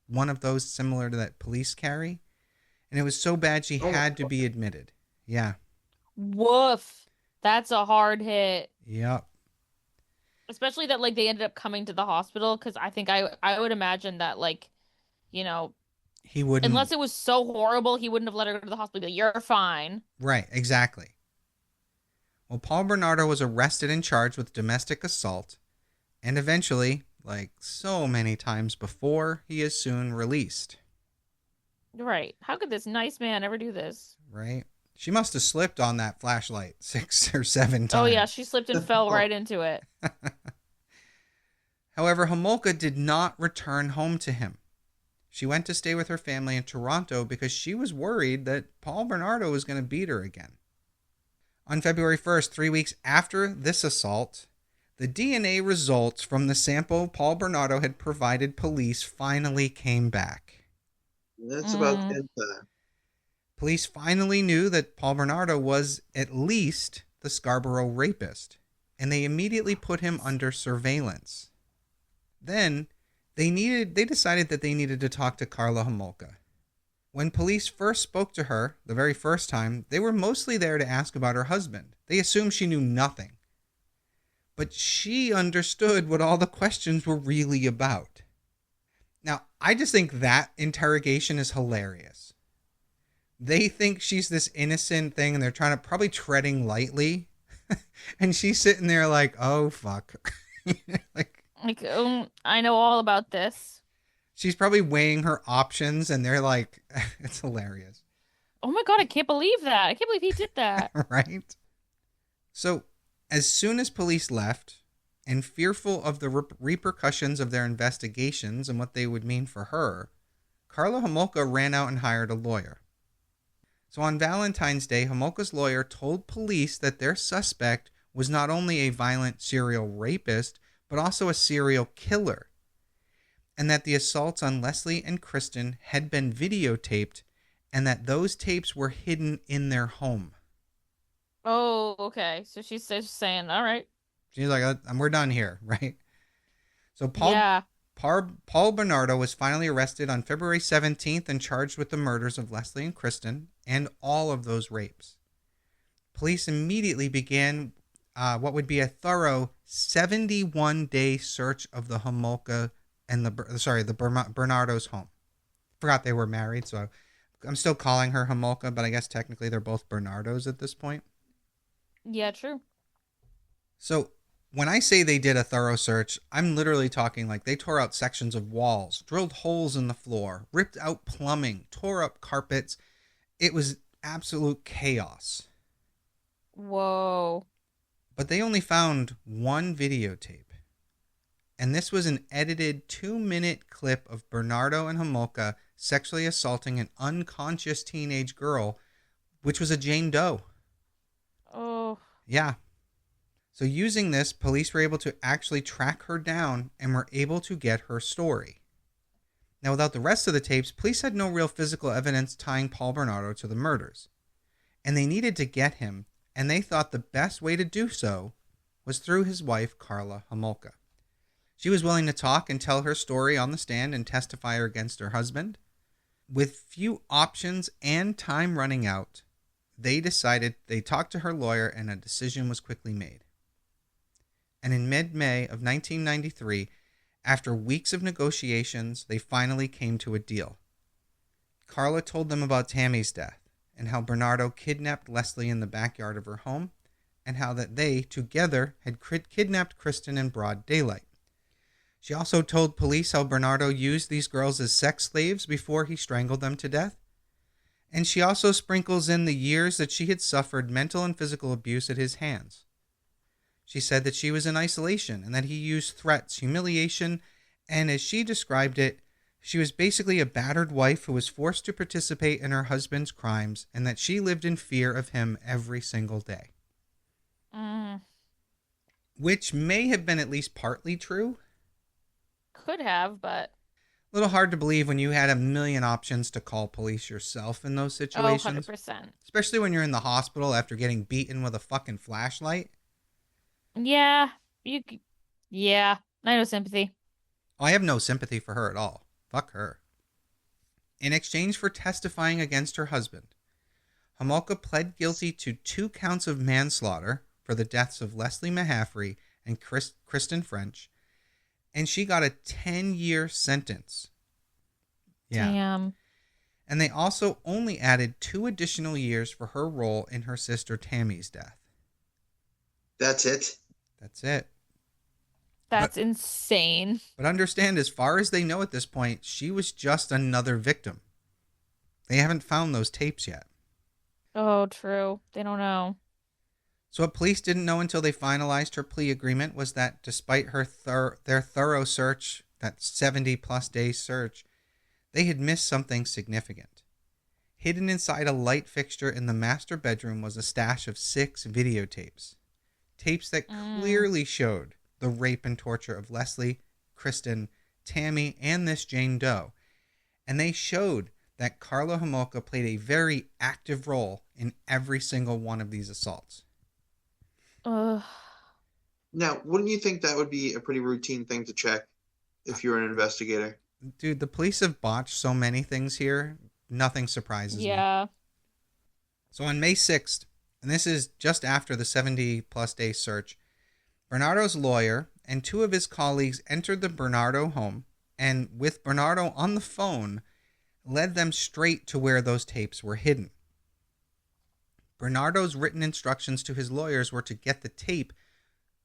[SPEAKER 1] one of those similar to that police carry, and it was so bad she had to be admitted. Yeah.
[SPEAKER 3] Woof. That's a hard hit.
[SPEAKER 1] Yep.
[SPEAKER 3] Especially that like they ended up coming to the hospital, because I think I would imagine that, like, you know,
[SPEAKER 1] he wouldn't,
[SPEAKER 3] unless it was so horrible, he wouldn't have let her go to the hospital. But you're fine.
[SPEAKER 1] Right, exactly. Well, Paul Bernardo was arrested and charged with domestic assault, and eventually, like so many times before, he is soon released.
[SPEAKER 3] Right. How could this nice man ever do this?
[SPEAKER 1] Right. She must have slipped on that flashlight 6 or 7 times.
[SPEAKER 3] Oh yeah, she slipped and fell right into it.
[SPEAKER 1] However, Homolka did not return home to him. She went to stay with her family in Toronto because she was worried that Paul Bernardo was going to beat her again. On February 1st, 3 weeks after this assault, The DNA results from the sample Paul Bernardo had provided police finally came back.
[SPEAKER 4] That's about 10 times.
[SPEAKER 1] Police finally knew that Paul Bernardo was at least the Scarborough rapist, and they immediately put him under surveillance. Then they decided that they needed to talk to Karla Homolka. When police first spoke to her, the very first time, they were mostly there to ask about her husband. They assumed she knew nothing. But she understood what all the questions were really about. Now, I just think that interrogation is hilarious. They think she's this innocent thing, and they're trying to probably treading lightly. And she's sitting there like, oh, fuck.
[SPEAKER 3] I know all about this.
[SPEAKER 1] She's probably weighing her options, and they're like, it's hilarious.
[SPEAKER 3] Oh my God, I can't believe that. I can't believe he did that.
[SPEAKER 1] Right? So, as soon as police left, and fearful of the repercussions of their investigations and what they would mean for her, Karla Homolka ran out and hired a lawyer. So on Valentine's Day, Homolka's lawyer told police that their suspect was not only a violent serial rapist, but also a serial killer, and that the assaults on Leslie and Kristen had been videotaped, and that those tapes were hidden in their home.
[SPEAKER 3] Oh, okay. So she's just saying, all right.
[SPEAKER 1] She's like, we're done here, right? So Paul Bernardo was finally arrested on February 17th and charged with the murders of Leslie and Kristen and all of those rapes. Police immediately began what would be a thorough 71-day search of the Homolka and the Bernardo's home. Forgot they were married, so I'm still calling her Homolka, but I guess technically they're both Bernardos at this point.
[SPEAKER 3] Yeah, true.
[SPEAKER 1] So when I say they did a thorough search, I'm literally talking like they tore out sections of walls, drilled holes in the floor, ripped out plumbing, tore up carpets. It was absolute chaos.
[SPEAKER 3] Whoa.
[SPEAKER 1] But they only found one videotape. And this was an edited 2-minute clip of Bernardo and Homolka sexually assaulting an unconscious teenage girl, which was a Jane Doe.
[SPEAKER 3] Oh.
[SPEAKER 1] Yeah. So using this, police were able to actually track her down and were able to get her story. Now, without the rest of the tapes, police had no real physical evidence tying Paul Bernardo to the murders. And they needed to get him, and they thought the best way to do so was through his wife, Karla Homolka. She was willing to talk and tell her story on the stand and testify against her husband. With few options and time running out, they talked to her lawyer, and a decision was quickly made. And in mid-May of 1993, after weeks of negotiations, they finally came to a deal. Karla told them about Tammy's death and how Bernardo kidnapped Leslie in the backyard of her home, and how that they, together, had kidnapped Kristen in broad daylight. She also told police how Bernardo used these girls as sex slaves before he strangled them to death. And she also sprinkles in the years that she had suffered mental and physical abuse at his hands. She said that she was in isolation and that he used threats, humiliation, and as she described it, she was basically a battered wife who was forced to participate in her husband's crimes, and that she lived in fear of him every single day. Which may have been at least partly true.
[SPEAKER 3] Could have, but...
[SPEAKER 1] A little hard to believe when you had a million options to call police yourself in those situations.
[SPEAKER 3] 100%.
[SPEAKER 1] Especially when you're in the hospital after getting beaten with a fucking flashlight.
[SPEAKER 3] Yeah, I know sympathy.
[SPEAKER 1] Oh, I have no sympathy for her at all. Fuck her. In exchange for testifying against her husband, Homolka pled guilty to 2 counts of manslaughter for the deaths of Leslie Mahaffrey and Kristen French, and she got a 10-year sentence. Yeah.
[SPEAKER 3] Damn.
[SPEAKER 1] And they also only added 2 additional years for her role in her sister Tammy's death.
[SPEAKER 4] That's it?
[SPEAKER 1] That's it.
[SPEAKER 3] That's insane.
[SPEAKER 1] But understand, as far as they know at this point, she was just another victim. They haven't found those tapes yet.
[SPEAKER 3] Oh, true. They don't know.
[SPEAKER 1] So what police didn't know until they finalized her plea agreement was that despite their thorough search, that 70-plus day search, they had missed something significant. Hidden inside a light fixture in the master bedroom was a stash of 6 videotapes. Tapes that clearly showed the rape and torture of Leslie, Kristen, Tammy, and this Jane Doe. And they showed that Karla Homolka played a very active role in every single one of these assaults.
[SPEAKER 3] Ugh.
[SPEAKER 4] Now, wouldn't you think that would be a pretty routine thing to check if you're an investigator?
[SPEAKER 1] Dude, the police have botched so many things here. Nothing surprises me.
[SPEAKER 3] Yeah.
[SPEAKER 1] So on May 6th, and this is just after the 70-plus day search, Bernardo's lawyer and 2 of his colleagues entered the Bernardo home and, with Bernardo on the phone, led them straight to where those tapes were hidden. Bernardo's written instructions to his lawyers were to get the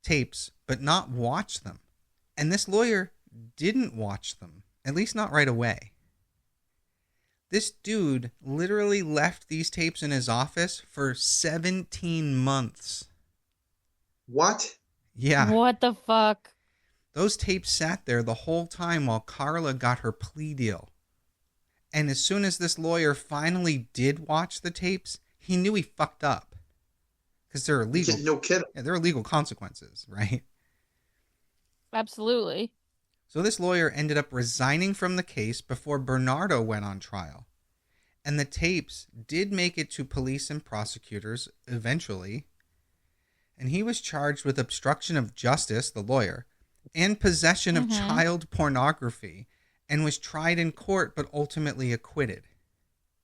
[SPEAKER 1] tapes, but not watch them. And this lawyer didn't watch them, at least not right away. This dude literally left these tapes in his office for 17 months.
[SPEAKER 4] What?
[SPEAKER 1] Yeah.
[SPEAKER 3] What the fuck?
[SPEAKER 1] Those tapes sat there the whole time while Karla got her plea deal. And as soon as this lawyer finally did watch the tapes, he knew he fucked up. Because there are legal,
[SPEAKER 4] No kidding.
[SPEAKER 1] there are legal consequences, right?
[SPEAKER 3] Absolutely.
[SPEAKER 1] So this lawyer ended up resigning from the case before Bernardo went on trial. And the tapes did make it to police and prosecutors eventually. And he was charged with obstruction of justice, the lawyer, and possession of child pornography, and was tried in court but ultimately acquitted.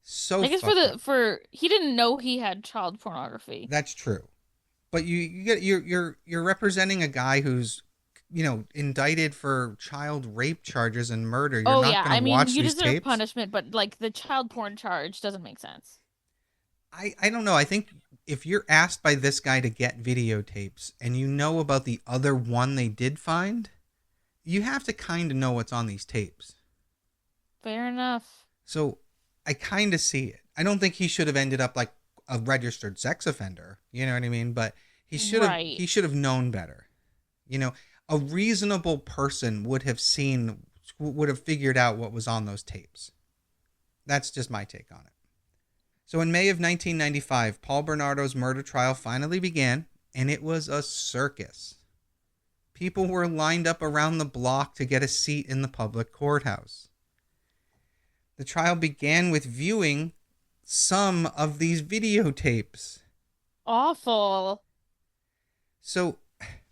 [SPEAKER 1] So
[SPEAKER 3] I guess for he didn't know he had child pornography.
[SPEAKER 1] That's true. But you're representing a guy who's, you know, indicted for child rape charges and murder. You're not going to watch
[SPEAKER 3] you
[SPEAKER 1] these
[SPEAKER 3] deserve
[SPEAKER 1] tapes.
[SPEAKER 3] punishment, but like the child porn charge doesn't make sense.
[SPEAKER 1] I don't know. I think if you're asked by this guy to get videotapes and you know about the other one they did find, you have to kind of know what's on these tapes.
[SPEAKER 3] Fair enough.
[SPEAKER 1] So I kind of see it. I don't think he should have ended up like a registered sex offender. You know what I mean? But he should have. He should have known better. You know, a reasonable person would have figured out what was on those tapes. That's just my take on it. So in May of 1995, Paul Bernardo's murder trial finally began, and it was a circus. People were lined up around the block to get a seat in the public courthouse. The trial began with viewing some of these videotapes.
[SPEAKER 3] Awful.
[SPEAKER 1] So,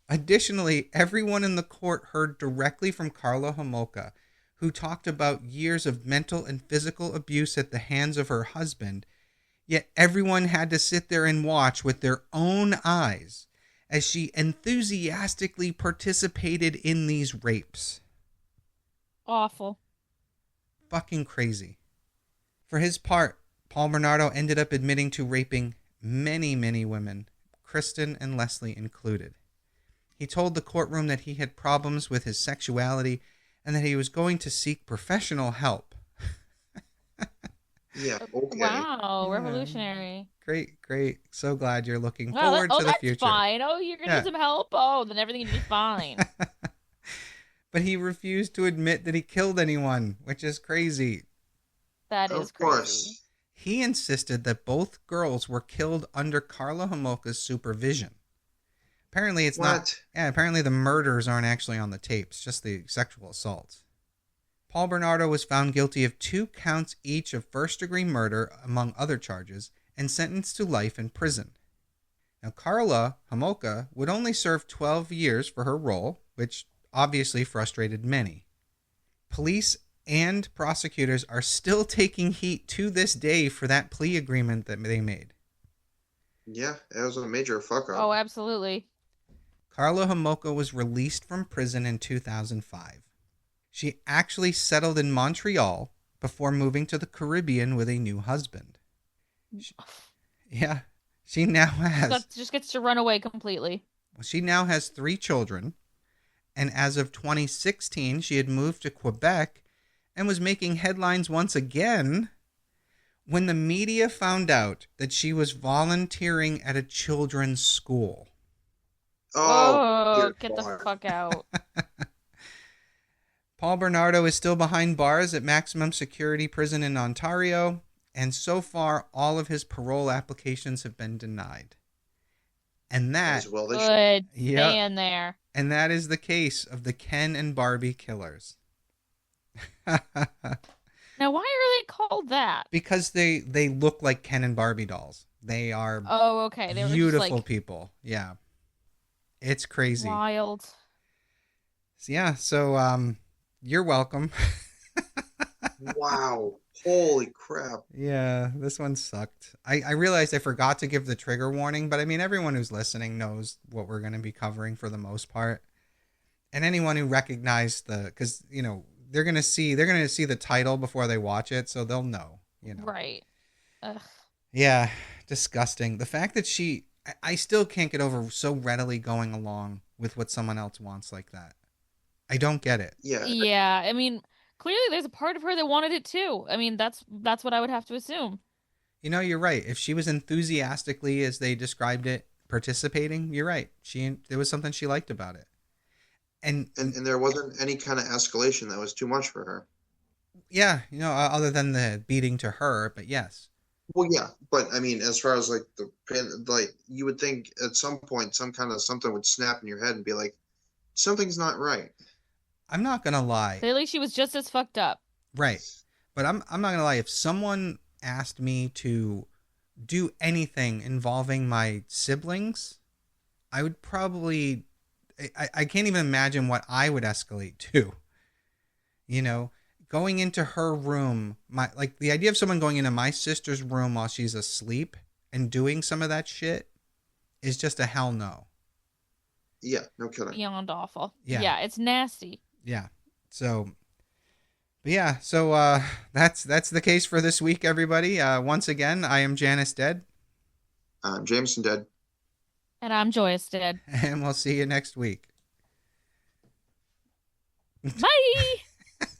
[SPEAKER 1] additionally, everyone in the court heard directly from Karla Homolka, who talked about years of mental and physical abuse at the hands of her husband, yet everyone had to sit there and watch with their own eyes as she enthusiastically participated in these rapes.
[SPEAKER 3] Awful.
[SPEAKER 1] Fucking crazy. For his part, Paul Bernardo ended up admitting to raping many, many women, Kristen and Leslie included. He told the courtroom that he had problems with his sexuality and that he was going to seek professional help.
[SPEAKER 4] Yeah, okay.
[SPEAKER 3] Wow, revolutionary.
[SPEAKER 1] Great. So glad you're looking forward to the future.
[SPEAKER 3] That's fine. Oh, you're going to need some help? Oh, then everything will be fine.
[SPEAKER 1] But he refused to admit that he killed anyone, which is crazy.
[SPEAKER 3] That is crazy. Of course.
[SPEAKER 1] He insisted that both girls were killed under Karla Homolka's supervision. Apparently it's not. Yeah, apparently the murders aren't actually on the tapes, just the sexual assaults. Paul Bernardo was found guilty of 2 counts each of first-degree murder, among other charges, and sentenced to life in prison. Now, Karla Homolka would only serve 12 years for her role, which obviously frustrated many. Police and prosecutors are still taking heat to this day for that plea agreement that they made.
[SPEAKER 4] Yeah, it was a major fuck-up.
[SPEAKER 3] Oh, absolutely.
[SPEAKER 1] Karla Homolka was released from prison in 2005. She actually settled in Montreal before moving to the Caribbean with a new husband. She now has...
[SPEAKER 3] Just gets to run away completely.
[SPEAKER 1] She now has 3 children, and as of 2016, she had moved to Quebec and was making headlines once again when the media found out that she was volunteering at a children's school.
[SPEAKER 3] Oh, get the fuck out.
[SPEAKER 1] Paul Bernardo is still behind bars at maximum security prison in Ontario, and so far all of his parole applications have been denied. And that,
[SPEAKER 4] as well they should.
[SPEAKER 3] Good.
[SPEAKER 1] yeah,
[SPEAKER 3] Stay in there.
[SPEAKER 1] and that is the case of the Ken and Barbie killers.
[SPEAKER 3] Now, why are they called that?
[SPEAKER 1] Because they look like Ken and Barbie dolls. They are
[SPEAKER 3] Oh, okay. They were just
[SPEAKER 1] beautiful
[SPEAKER 3] like
[SPEAKER 1] people. Yeah. It's crazy.
[SPEAKER 3] wild.
[SPEAKER 1] So you're welcome.
[SPEAKER 4] Wow. Holy crap.
[SPEAKER 1] Yeah, this one sucked. I realized I forgot to give the trigger warning, but I mean, everyone who's listening knows what we're going to be covering for the most part. And anyone who recognized because, they're going to see the title before they watch it, so they'll know,
[SPEAKER 3] Right. Ugh.
[SPEAKER 1] Yeah, disgusting. The fact that I still can't get over so readily going along with what someone else wants like that. I don't get it.
[SPEAKER 4] Yeah.
[SPEAKER 3] Yeah. I mean, clearly there's a part of her that wanted it too. I mean, that's what I would have to assume.
[SPEAKER 1] You're right. If she was enthusiastically, as they described it, participating, you're right. There was something she liked about it. And
[SPEAKER 4] there wasn't any kind of escalation that was too much for her.
[SPEAKER 1] Yeah, other than the beating to her, but yes.
[SPEAKER 4] Well, yeah, but I mean, as far as like you would think at some point something would snap in your head and be like, something's not right.
[SPEAKER 1] I'm not gonna lie.
[SPEAKER 3] Clearly, she was just as fucked up.
[SPEAKER 1] Right, but I'm not gonna lie. If someone asked me to do anything involving my siblings, I would probably. I can't even imagine what I would escalate to. Going into her room, the idea of someone going into my sister's room while she's asleep and doing some of that shit is just a hell no.
[SPEAKER 4] Yeah, no kidding.
[SPEAKER 3] Beyond awful.
[SPEAKER 1] Yeah.
[SPEAKER 3] Yeah, it's nasty.
[SPEAKER 1] Yeah. So that's the case for this week, everybody. Once again, I am Janus Dead.
[SPEAKER 4] I'm Jameson Dead.
[SPEAKER 3] And I'm Joyous Dead.
[SPEAKER 1] And we'll see you next week.
[SPEAKER 3] Bye.